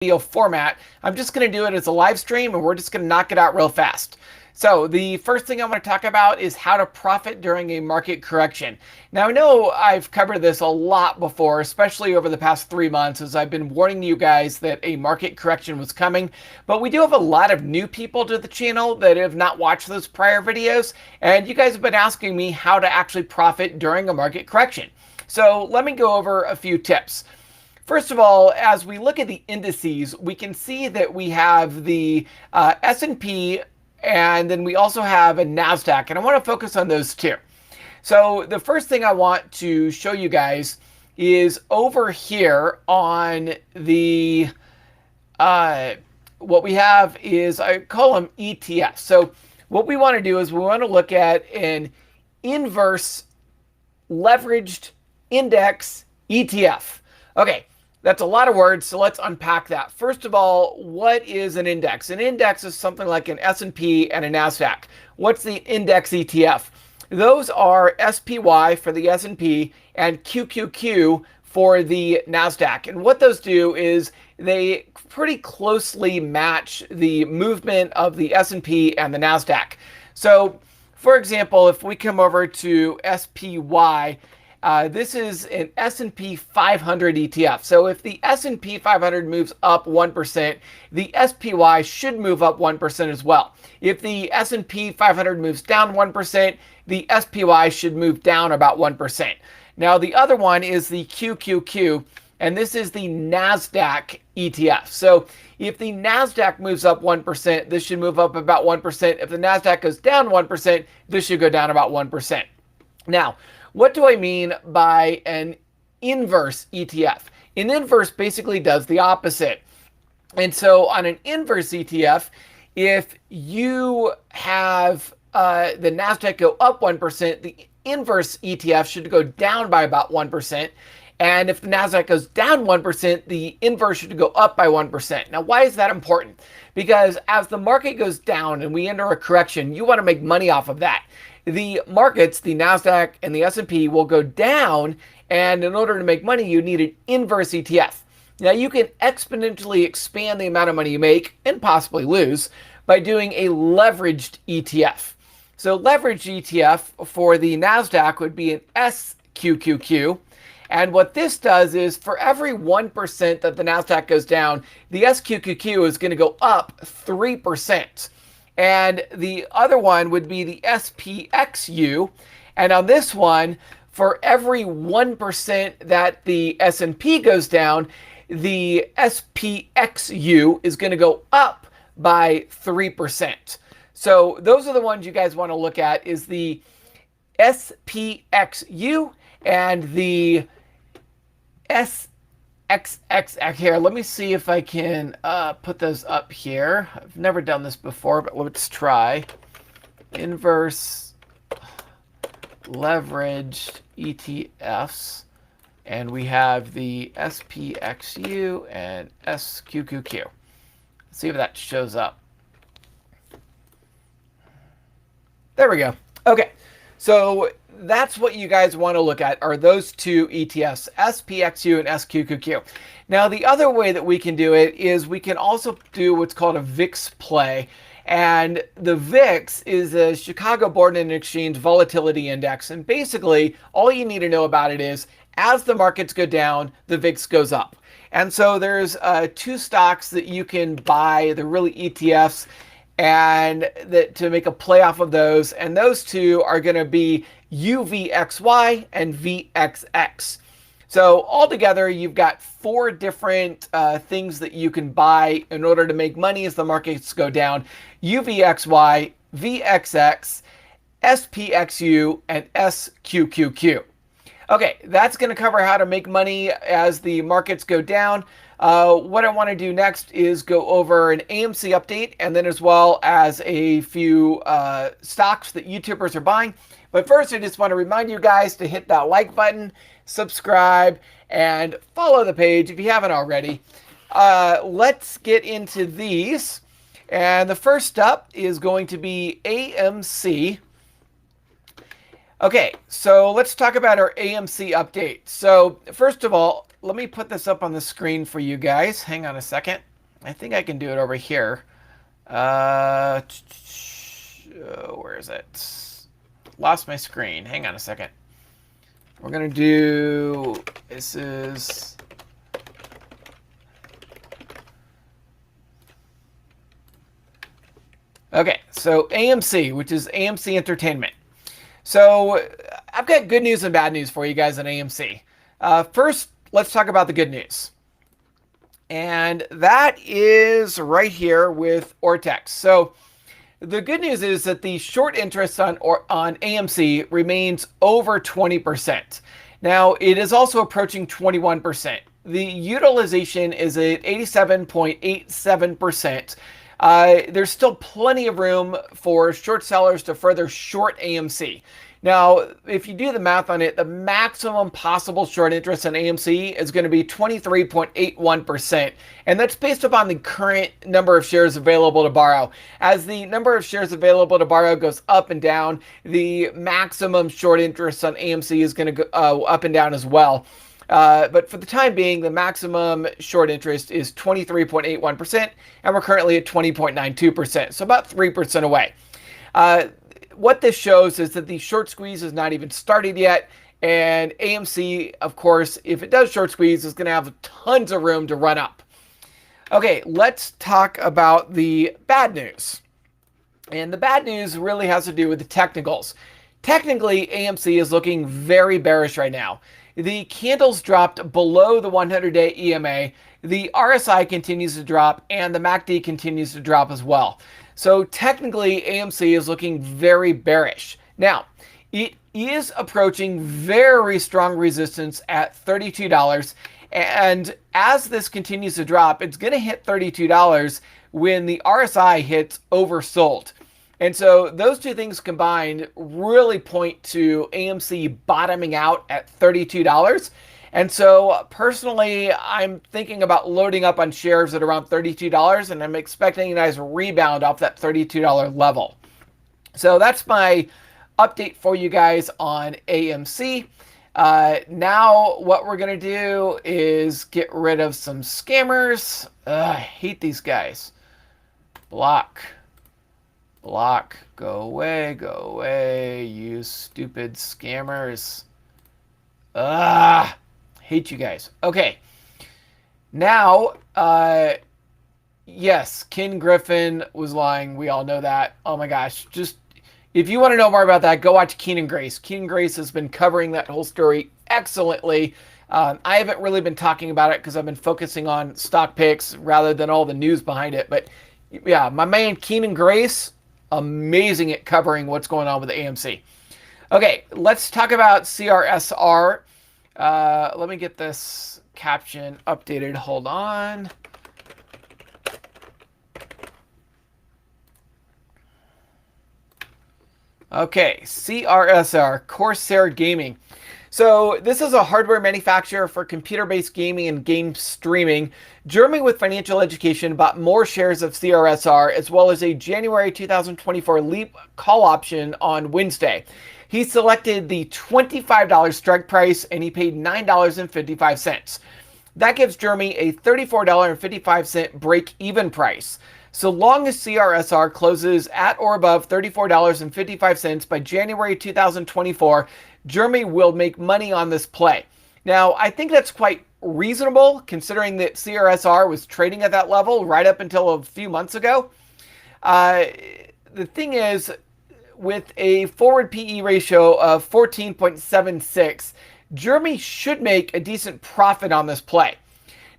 video format. I'm just going to do it as a live stream and we're just going to knock it out real fast. So the first thing I want to talk about is how to profit during a market correction. Now I know I've covered this a lot before, especially over the past 3 months as I've been warning you guys that a market correction was coming, but we do have a lot of new people to the channel that have not watched those prior videos, and you guys have been asking me how to actually profit during a market correction. So let me go over a few tips. First of all, as we look at the indices, we can see that we have the S&P and then we also have a NASDAQ, and I want to focus on those two. So the first thing I want to show you guys is over here on the, what we have is, I call them ETFs. So what we want to do is we want to look at an inverse leveraged index ETF. Okay. That's a lot of words, so let's unpack that. First of all, what is an index? An index is something like an S&P and a NASDAQ. What's the index ETF? Those are SPY for the S&P and QQQ for the NASDAQ. And what those do is they pretty closely match the movement of the S&P and the NASDAQ. So, for example, if we come over to SPY, this is an S&P 500 ETF. So if the S&P 500 moves up 1%, the SPY should move up 1% as well. If the S&P 500 moves down 1%, the SPY should move down about 1%. Now the other one is the QQQ, and this is the NASDAQ ETF. So if the NASDAQ moves up 1%, this should move up about 1%. If the NASDAQ goes down 1%, this should go down about 1%. Now, what do I mean by an inverse ETF? An inverse basically does the opposite. And so on an inverse ETF, if you have the NASDAQ go up 1%, the inverse ETF should go down by about 1%. And if the NASDAQ goes down 1%, the inverse should go up by 1%. Now, why is that important? Because as the market goes down and we enter a correction, you want to make money off of that. The markets, the NASDAQ and the S&P will go down, and in order to make money, you need an inverse ETF. Now, you can exponentially expand the amount of money you make and possibly lose by doing a leveraged ETF. So leveraged ETF for the NASDAQ would be an SQQQ. And what this does is for every 1% that the NASDAQ goes down, the SQQQ is going to go up 3%. And the other one would be the SPXU. And on this one, for every 1% that the S&P goes down, the SPXU is going to go up by 3%. So those are the ones you guys want to look at, is the SPXU and the SXX here. Let me see if I can put those up here. I've never done this before, but let's try. Inverse leveraged ETFs. And we have the SPXU and SQQQ. Let's see if that shows up. There we go. Okay. So that's what you guys want to look at, are those two ETFs, SPXU and SQQQ. Now, the other way that we can do it is we can also do what's called a VIX play. And the VIX is a Chicago Board and Exchange Volatility Index. And basically, all you need to know about it is as the markets go down, the VIX goes up. And so there's two stocks that you can buy. They're really ETFs, and that to make a play off of those. And those two are going to be UVXY and VXX. So altogether, you've got 4 different things that you can buy in order to make money as the markets go down: UVXY, VXX, SPXU, and SQQQ. Okay, that's going to cover how to make money as the markets go down. What I want to do next is go over an AMC update, and then as well as a few stocks that YouTubers are buying. But first, I just want to remind you guys to hit that like button, subscribe, and follow the page if you haven't already. Let's get into these. And the first up is going to be AMC. Okay, so let's talk about our AMC update. So first of all, let me put this up on the screen for you guys. Hang on a second. I think I can do it over here. Where is it? Lost my screen. Hang on a second. We're going to do, this is, okay, so AMC, which is AMC Entertainment. So I've got good news and bad news for you guys on AMC. First, let's talk about the good news. And that is right here with Ortex. So the good news is that the short interest on AMC remains over 20%. Now, it is also approaching 21%. The utilization is at 87.87%. There's still plenty of room for short sellers to further short AMC. Now, if you do the math on it, the maximum possible short interest in AMC is going to be 23.81%. And that's based upon the current number of shares available to borrow. As the number of shares available to borrow goes up and down, the maximum short interest on AMC is going to go up and down as well. But for the time being, the maximum short interest is 23.81%, and we're currently at 20.92%, so about 3% away. What this shows is that the short squeeze is not even started yet, and AMC, of course, if it does short squeeze, is going to have tons of room to run up. Okay, let's talk about the bad news. And the bad news really has to do with the technicals. Technically, AMC is looking very bearish right now. The candles dropped below the 100-day EMA, the RSI continues to drop, and the MACD continues to drop as well. So technically, AMC is looking very bearish. Now, it is approaching very strong resistance at $32. And as this continues to drop, it's going to hit $32 when the RSI hits oversold. And so those two things combined really point to AMC bottoming out at $32. And so personally, I'm thinking about loading up on shares at around $32, and I'm expecting a nice rebound off that $32 level. So that's my update for you guys on AMC. Now what we're going to do is get rid of some scammers. I hate these guys. Block. Block. Go away, you stupid scammers. Hate you guys. Okay. Now, yes, Ken Griffin was lying. We all know that. Oh my gosh. Just, if you want to know more about that, go watch Keenan Grace. Keenan Grace has been covering that whole story excellently. I haven't really been talking about it because I've been focusing on stock picks rather than all the news behind it. But yeah, my man Keenan Grace, amazing at covering what's going on with the AMC. Okay, let's talk about CRSR. Let me get this caption updated. Hold on. Okay, CRSR, Corsair Gaming. So this is a hardware manufacturer for computer-based gaming and game streaming. Jeremy with Financial Education bought more shares of CRSR as well as a January 2024 LEAP call option on Wednesday. He selected the $25 strike price and he paid $9.55. That gives Jeremy a $34.55 break-even price. So long as CRSR closes at or above $34.55 by January 2024, Jeremy will make money on this play. Now, I think that's quite reasonable considering that CRSR was trading at that level right up until a few months ago. The thing is, with a forward PE ratio of 14.76, Jeremy should make a decent profit on this play.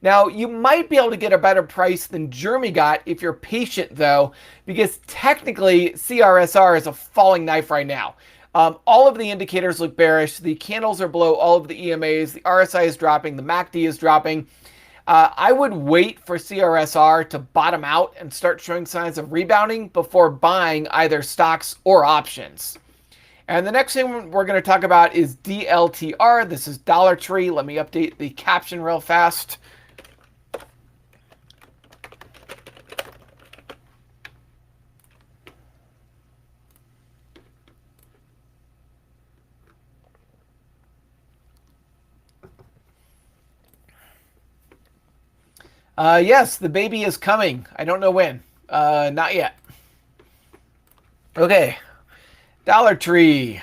Now, you might be able to get a better price than Jeremy got if you're patient, though, because technically CRSR is a falling knife right now. All of the indicators look bearish. The candles are below all of the EMAs. The RSI is dropping. The MACD is dropping. I would wait for CRSR to bottom out and start showing signs of rebounding before buying either stocks or options. And the next thing we're going to talk about is DLTR. This is Dollar Tree. Let me update the caption real fast. Yes, the baby is coming. I don't know when. Not yet. Okay. Dollar Tree.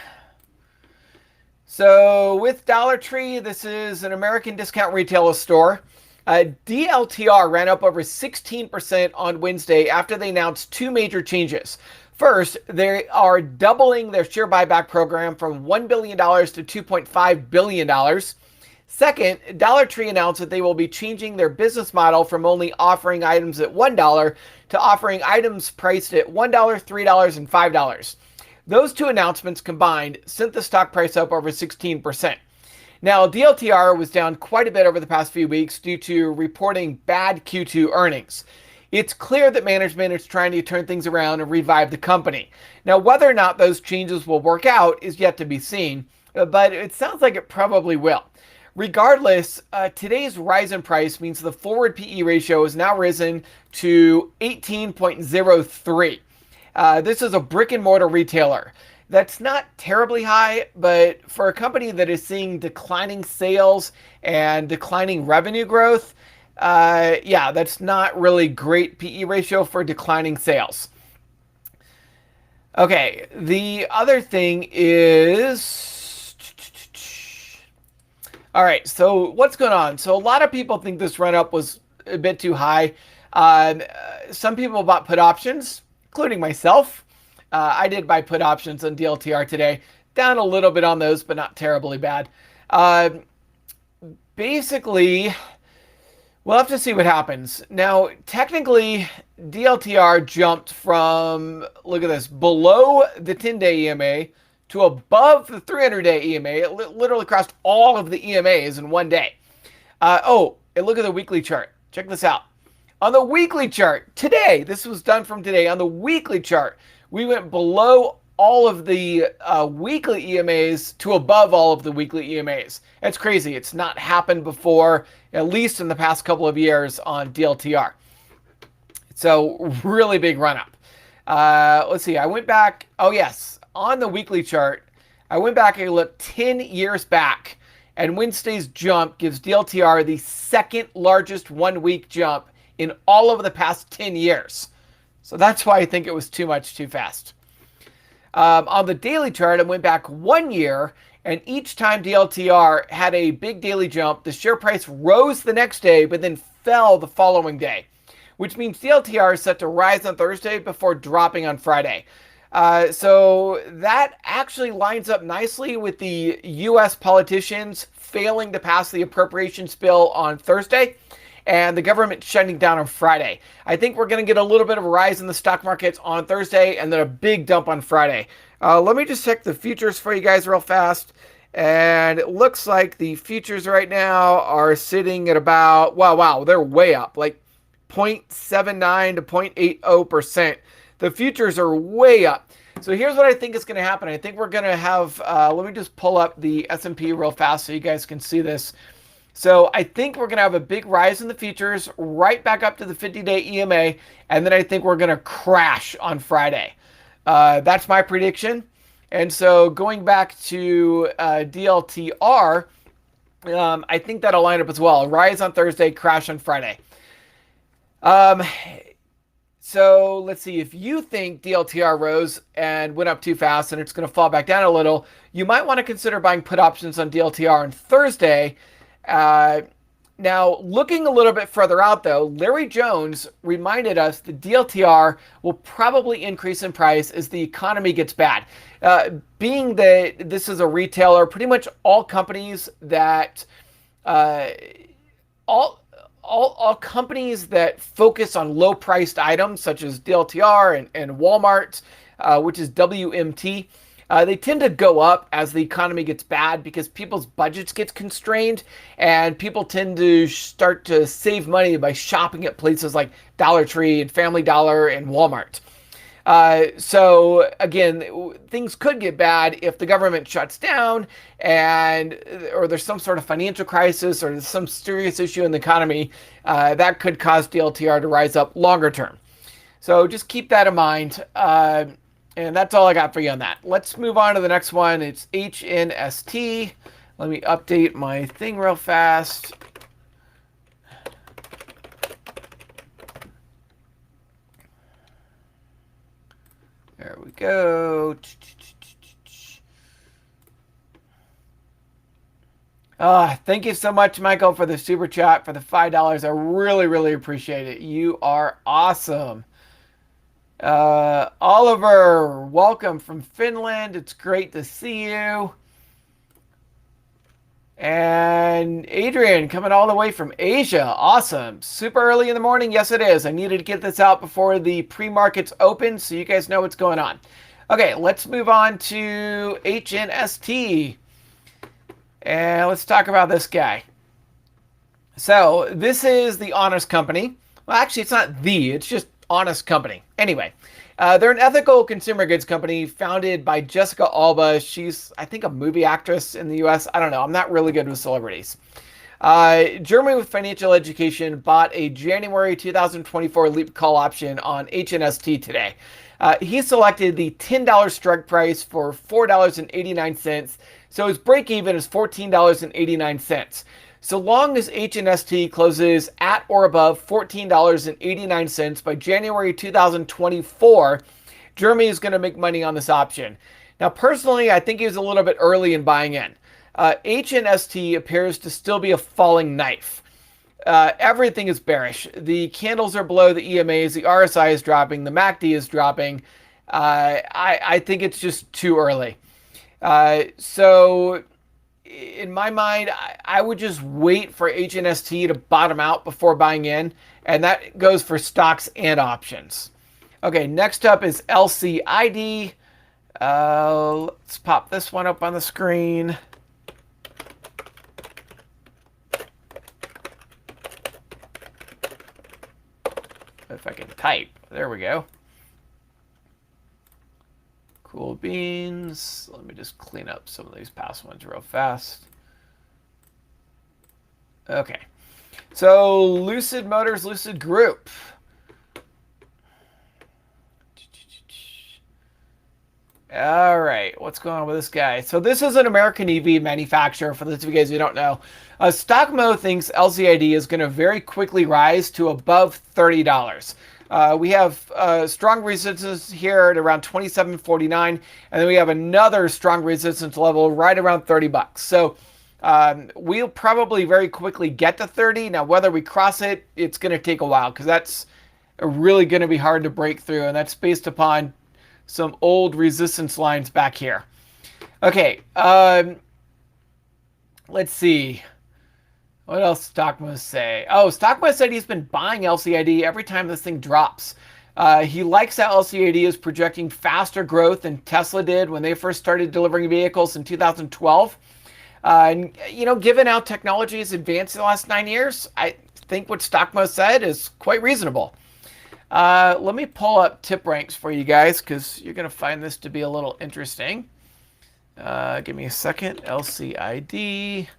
So with Dollar Tree, this is an American discount retailer store. DLTR ran up over 16% on Wednesday after they announced two major changes. First, they are doubling their share buyback program from $1 billion to $2.5 billion. Second, Dollar Tree announced that they will be changing their business model from only offering items at $1 to offering items priced at $1, $3, and $5. Those two announcements combined sent the stock price up over 16%. Now, DLTR was down quite a bit over the past few weeks due to reporting bad Q2 earnings. It's clear that management is trying to turn things around and revive the company. Now, whether or not those changes will work out is yet to be seen, but it sounds like it probably will. Regardless, today's rise in price means the forward PE ratio has now risen to 18.03. This is a brick and mortar retailer. That's not terribly high, but for a company that is seeing declining sales and declining revenue growth, yeah, that's not really great PE ratio for declining sales. Okay, the other thing is... All right, so what's going on? So a lot of people think this run-up was a bit too high. Some people bought put options, including myself. I did buy put options on DLTR today. Down a little bit on those, but not terribly bad. Basically, we'll have to see what happens. Now, technically, DLTR jumped from, look at this, below the 10-day EMA to above the 300-day EMA. It literally crossed all of the EMAs in one day. Oh, and look at the weekly chart. Check this out. On the weekly chart, today, this was done from today, on the weekly chart, we went below all of the weekly EMAs to above all of the weekly EMAs. That's crazy. It's not happened before, at least in the past couple of years on DLTR. So really big run up. Let's see. I went back. Oh, yes. On the weekly chart, I went back and looked 10 years back. And Wednesday's jump gives DLTR the second largest 1 week jump in all of the past 10 years. So that's why I think it was too much too fast. On the daily chart, I went back 1 year, and each time DLTR had a big daily jump, the share price rose the next day, but then fell the following day, which means DLTR is set to rise on Thursday before dropping on Friday. So that actually lines up nicely with the U.S. politicians failing to pass the appropriations bill on Thursday and the government shutting down on Friday. I think we're going to get a little bit of a rise in the stock markets on Thursday and then a big dump on Friday. Let me just check the futures for you guys real fast. And it looks like the futures right now are sitting at about, wow, they're way up, like 0.79 to 0.80%. The futures are way up. So here's what I think is going to happen. I think we're going to have, let me just pull up the S&P real fast so you guys can see this. So I think we're going to have a big rise in the futures right back up to the 50-day EMA. And then I think we're going to crash on Friday. That's my prediction. And so going back to DLTR, I think that'll line up as well. Rise on Thursday, crash on Friday. So let's see, if you think DLTR rose and went up too fast and it's going to fall back down a little, you might want to consider buying put options on DLTR on Thursday. Now, looking a little bit further out, though, Larry Jones reminded us that DLTR will probably increase in price as the economy gets bad. Being that this is a retailer, pretty much all companies that all companies that focus on low-priced items, such as DLTR and Walmart, which is WMT, they tend to go up as the economy gets bad because people's budgets get constrained and people tend to start to save money by shopping at places like Dollar Tree and Family Dollar and Walmart. So again, things could get bad if the government shuts down or there's some sort of financial crisis or there's some serious issue in the economy that could cause DLTR to rise up longer term. So just keep that in mind. And that's all I got for you on that. Let's move on to the next one. It's HNST. Let me update my thing real fast. There we go. Thank you so much, Michael, for the super chat, for the $5. I really, really appreciate it. You are awesome. Oliver, welcome from Finland. It's great to see you. And Adrian, coming all the way from Asia. Awesome. Super early in the morning. Yes, it is. I needed to get this out before the pre-markets open so you guys know what's going on. Okay, let's move on to HNST. And let's talk about this guy. So this is the Honest Company. Well, actually, it's not it's just Honest Company. Anyway, they're an ethical consumer goods company founded by Jessica Alba. She's, I think, a movie actress in the US. I don't know. I'm not really good with celebrities. Germany with Financial Education bought a January 2024 Leap call option on HNST today. He selected the $10 strike price for $4.89. So his break even is $14.89. So long as HNST closes at or above $14.89 by January 2024, Germany is going to make money on this option. Now, personally, I think he was a little bit early in buying in. HNST appears to still be a falling knife. Everything is bearish. The candles are below the EMAs. The RSI is dropping. The MACD is dropping. I think it's just too early. So in my mind, I would just wait for HNST to bottom out before buying in. And that goes for stocks and options. Okay, next up is LCID. Let's pop this one up on the screen. If I can type. There we go. Cool beans. Let me just clean up some of these past ones real fast. Okay. So Lucid Motors, Lucid Group. All right, what's going on with this guy? So this is an American EV manufacturer, for those of you guys who don't know. StockMo thinks LCID is going to very quickly rise to above $30. We have strong resistance here at around $27.49, and then we have another strong resistance level right around $30. So we'll probably very quickly get to 30. Now, whether we cross it, it's going to take a while because that's really going to be hard to break through, and that's based upon some old resistance lines back here. Okay, let's see. What else Stockmo say? Oh, Stockmo said he's been buying LCID every time this thing drops. He likes that LCID is projecting faster growth than Tesla did when they first started delivering vehicles in 2012. And, you know, given how technology has advanced in the last 9 years, I think what Stockmo said is quite reasonable. Let me pull up TIPRANKS for you guys because you're going to find this to be a little interesting. Give me a second. LCID.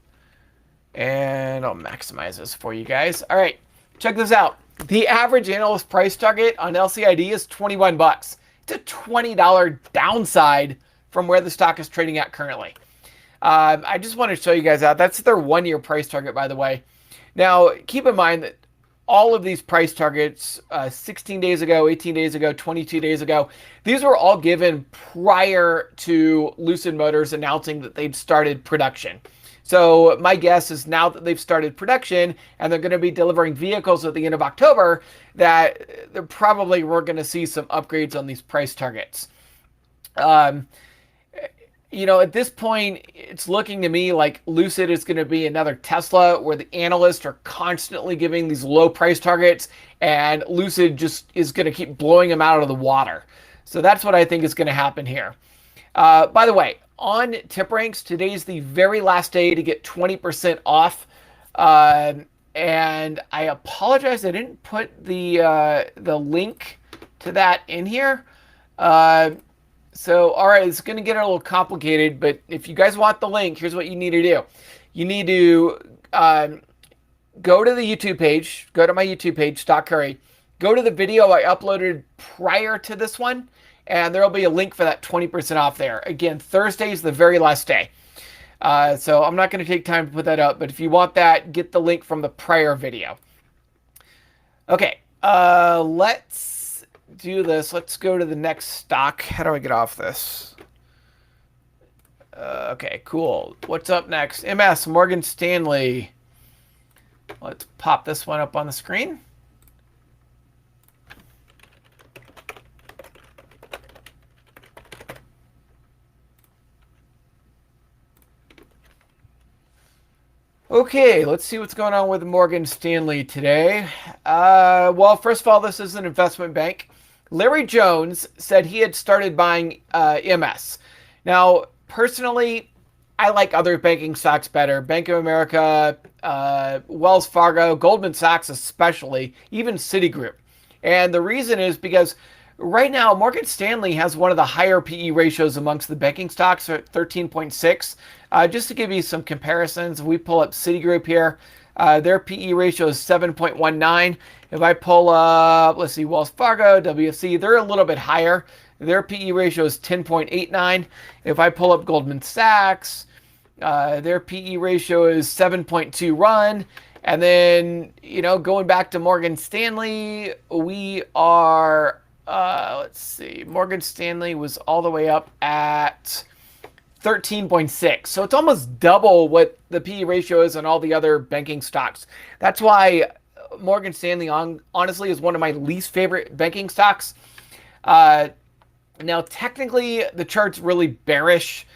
And I'll maximize this for you guys. All right, check this out. The average analyst price target on LCID is $21. It's a $20 downside from where the stock is trading at currently. I just want to show you guys out. That's their 1 year price target, by the way. Now, keep in mind that all of these price targets 16 days ago, 18 days ago, 22 days ago, these were all given prior to Lucid Motors announcing that they'd started production. So my guess is now that they've started production and they're going to be delivering vehicles at the end of October, that we're going to see some upgrades on these price targets. You know, at this point, it's looking to me like Lucid is going to be another Tesla where the analysts are constantly giving these low price targets and Lucid just is going to keep blowing them out of the water. So that's what I think is going to happen here. By the way, on TIPRANKS, today's the very last day to get 20% off. And I apologize, I didn't put the link to that in here. So, all right, it's going to get a little complicated, but if you guys want the link, here's what you need to do. You need to go to the YouTube page, go to my YouTube page, Stock Curry, go to the video I uploaded prior to this one, and there will be a link for that 20% off there. Again, Thursday is the very last day. So I'm not going to take time to put that up, but if you want that, get the link from the prior video. Okay, let's do this. Let's go to the next stock. How do I get off this? Okay, cool. What's up next? MS, Morgan Stanley. Let's pop this one up on the screen. Okay, let's see what's going on with Morgan Stanley today. Well, first of all, this is an investment bank. Larry Jones said he had started buying MS. Now, personally, I like other banking stocks better. Bank of America, Wells Fargo, Goldman Sachs especially, even Citigroup. And the reason is because right now, Morgan Stanley has one of the higher PE ratios amongst the banking stocks at 13.6. Just to give you some comparisons, we pull up Citigroup here. Their PE ratio is 7.19. If I pull up, let's see, Wells Fargo, WFC, they're a little bit higher. Their PE ratio is 10.89. If I pull up Goldman Sachs, their PE ratio is 7.2 run. And then, going back to Morgan Stanley, we are, let's see, Morgan Stanley was all the way up at 13.6. So it's almost double what the PE ratio is on all the other banking stocks. That's why Morgan Stanley, honestly, is one of my least favorite banking stocks. Now, technically, the chart's really bearish.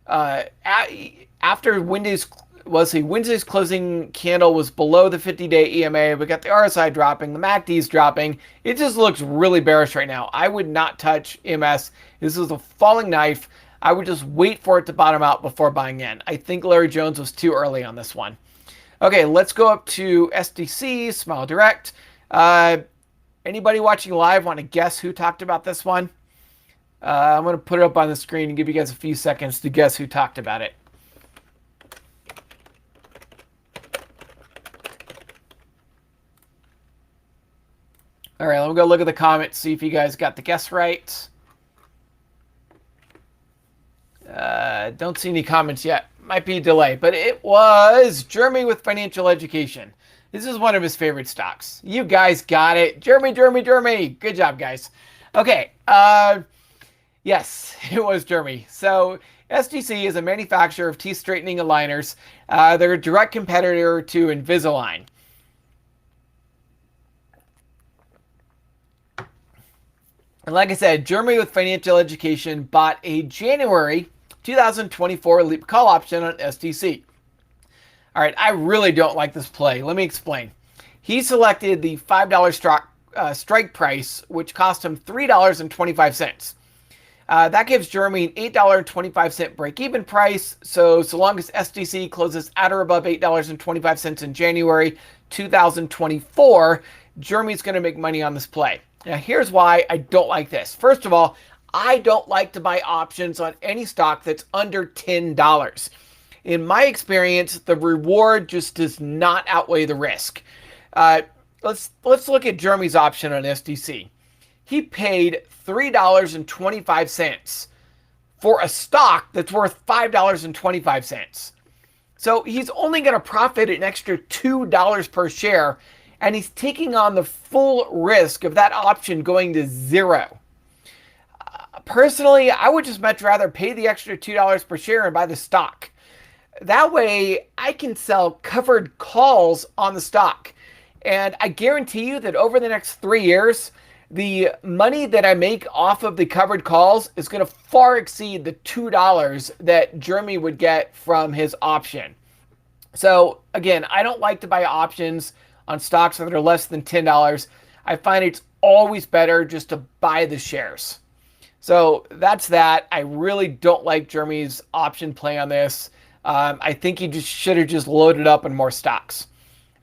After Wednesday's closing candle was below the 50-day EMA. We got the RSI dropping, the MACD's dropping. It just looks really bearish right now. I would not touch MS. This is a falling knife. I would just wait for it to bottom out before buying in. I think Larry Jones was too early on this one. Okay, let's go up to SDC, Smile Direct. Anybody watching live want to guess who talked about this one? I'm going to put it up on the screen and give you guys a few seconds to guess who talked about it. All right, let me go look at the comments, see if you guys got the guess right. Don't see any comments yet. Might be a delay, but it was Jeremy with Financial Education. This is one of his favorite stocks. You guys got it. Jeremy. Good job, guys. Okay. Yes, it was Jeremy. So SDC is a manufacturer of teeth straightening aligners. They're a direct competitor to Invisalign. And like I said, Jeremy with Financial Education bought a January 2024 leap call option on SDC. All right, I really don't like this play. Let me explain. He selected the $5 strike price, which cost him $3.25. That gives Jeremy an $8.25 break-even price. So long as SDC closes at or above $8.25 in January 2024, Jeremy's going to make money on this play. Now, here's why I don't like this. First of all, I don't like to buy options on any stock that's under $10. In my experience, the reward just does not outweigh the risk. Let's look at Jeremy's option on SDC. He paid $3.25 for a stock that's worth $5.25. So he's only going to profit an extra $2 per share, and he's taking on the full risk of that option going to zero. Personally, I would just much rather pay the extra $2 per share and buy the stock. That way, I can sell covered calls on the stock. And I guarantee you that over the next 3 years, the money that I make off of the covered calls is going to far exceed the $2 that Jeremy would get from his option. So again, I don't like to buy options on stocks that are less than $10. I find it's always better just to buy the shares. So that's that. I really don't like Jeremy's option play on this. I think he just should have just loaded up on more stocks.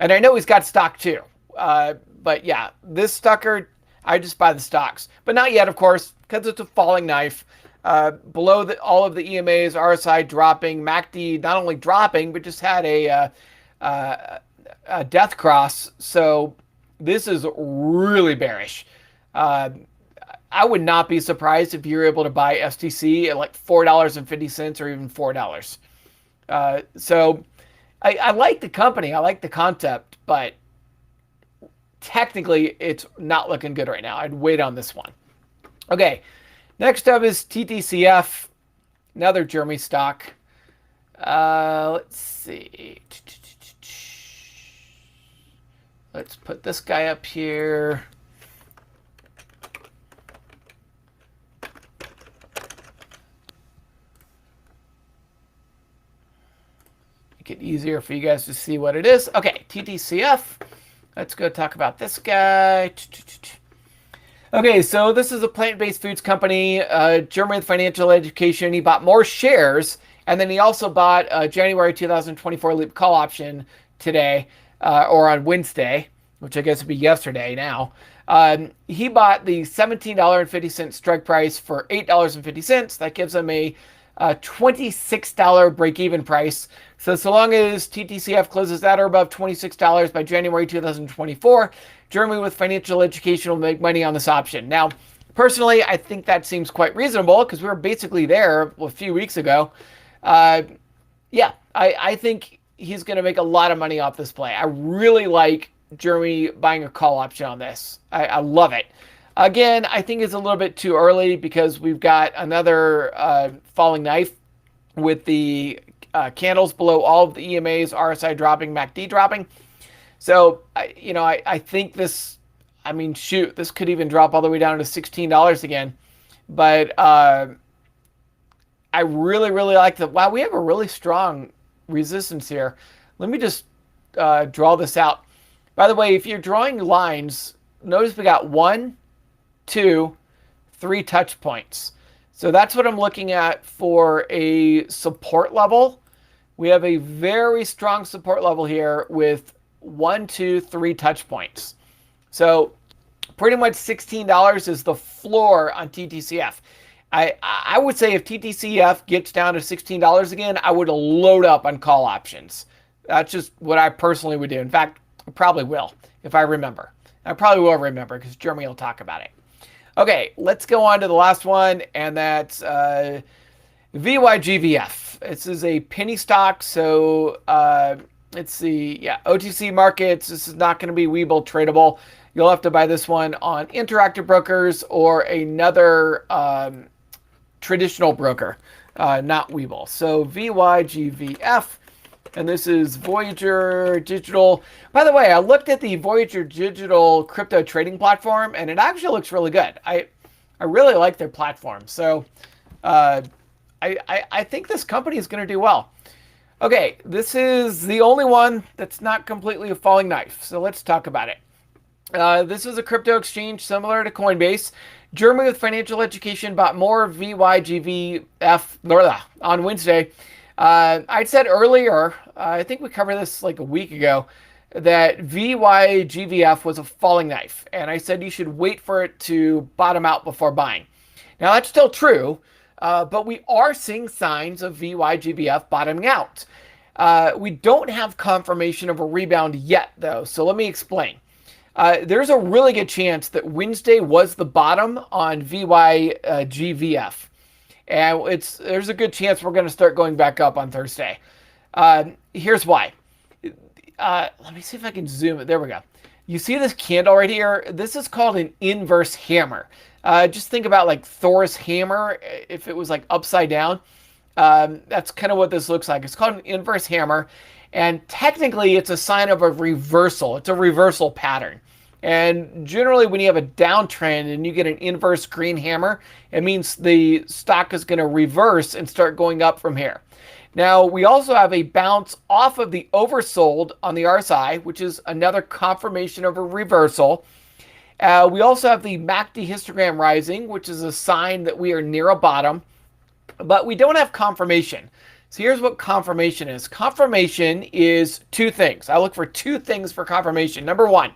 And I know he's got stock too. But yeah, this sucker, I just buy the stocks. But not yet, of course, because it's a falling knife. Below all of the EMAs, RSI dropping, MACD not only dropping, but just had a death cross. So this is really bearish. I would not be surprised if you were able to buy STC at like $4.50 or even $4. So I like the company. I like the concept, but technically it's not looking good right now. I'd wait on this one. Okay, next up is TTCF, another Germany stock. Let's see. Let's put this guy up here. Make it easier for you guys to see what it is. Okay, TTCF. Let's go talk about this guy. Okay, so this is a plant-based foods company, German with financial education. He bought more shares, and then he also bought a January 2024 leap call option today, or on Wednesday, which I guess would be yesterday now. He bought the $17.50 strike price for $8.50. That gives him a $26 break-even price. So long as TTCF closes at or above $26 by January 2024, Germany with financial education will make money on this option. Now, personally, I think that seems quite reasonable because we were basically there a few weeks ago. Yeah, I think he's going to make a lot of money off this play. I really like Germany buying a call option on this. I love it. Again, I think it's a little bit too early because we've got another falling knife with the candles below all of the EMAs, RSI dropping, MACD dropping. So, I think this, shoot, this could even drop all the way down to $16 again. But I really, really like the, wow, we have a really strong resistance here. Let me just draw this out. By the way, if you're drawing lines, notice we got 1, 2, 3 touch points. So that's what I'm looking at for a support level. We have a very strong support level here with 1, 2, 3 touch points. So pretty much $16 is the floor on TTCF. I would say if TTCF gets down to $16 again, I would load up on call options. That's just what I personally would do. In fact, I probably will if I remember. I probably will remember because Jeremy will talk about it. Okay, let's go on to the last one, and that's VYGVF. This is a penny stock, so it's the OTC markets. This is not going to be Webull tradable. You'll have to buy this one on Interactive Brokers or another traditional broker, not Webull. So VYGVF, and this is Voyager Digital. By the way, I looked at the Voyager Digital crypto trading platform, and it actually looks really good. I really like their platform. So I think this company is going to do well. Okay, this is the only one that's not completely a falling knife. So let's talk about it. This is a crypto exchange similar to Coinbase. Germany with financial education bought more VYGVF on Wednesday. I said earlier, I think we covered this like a week ago, that VYGVF was a falling knife. And I said you should wait for it to bottom out before buying. Now that's still true, but we are seeing signs of VYGVF bottoming out. We don't have confirmation of a rebound yet, though. So let me explain. There's a really good chance that Wednesday was the bottom on VYGVF. And there's a good chance we're going to start going back up on Thursday. Here's why. Let me see if I can zoom it. There we go. You see this candle right here? This is called an inverse hammer. Just think about like Thor's hammer if it was like upside down. That's kind of what this looks like. It's called an inverse hammer. And technically, it's a sign of a reversal. It's a reversal pattern. And generally, when you have a downtrend and you get an inverse green hammer, it means the stock is going to reverse and start going up from here. Now, we also have a bounce off of the oversold on the RSI, which is another confirmation of a reversal. We also have the MACD histogram rising, which is a sign that we are near a bottom. But we don't have confirmation. So here's what confirmation is. Confirmation is two things. I look for two things for confirmation. Number one,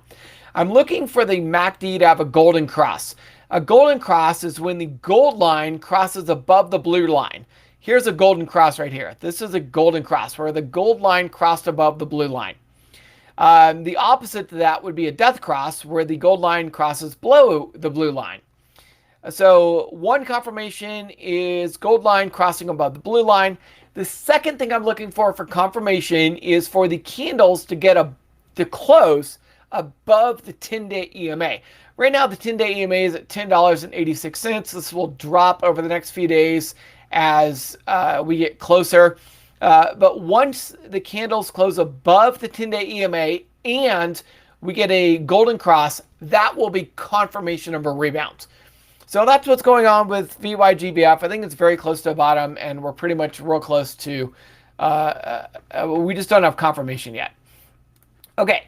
I'm looking for the MACD to have a golden cross. A golden cross is when the gold line crosses above the blue line. Here's a golden cross right here. This is a golden cross where the gold line crossed above the blue line. The opposite to that would be a death cross where the gold line crosses below the blue line. So one confirmation is gold line crossing above the blue line. The second thing I'm looking for confirmation is for the candles to get to close above the 10-day EMA. Right now, the 10-day EMA is at $10.86. This will drop over the next few days as we get closer. But once the candles close above the 10-day EMA and we get a golden cross, that will be confirmation of a rebound. So that's what's going on with VYGVF. I think it's very close to a bottom, and we're pretty much real close to, we just don't have confirmation yet. Okay,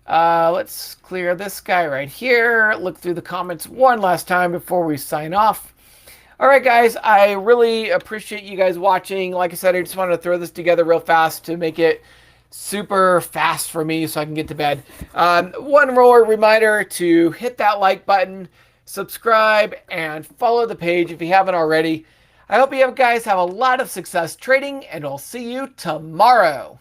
let's clear this guy right here. Look through the comments one last time before we sign off. All right, guys, I really appreciate you guys watching. Like I said, I just wanted to throw this together real fast to make it super fast for me so I can get to bed. One more reminder to hit that like button, subscribe, and follow the page if you haven't already. I hope you guys have a lot of success trading, and I'll see you tomorrow.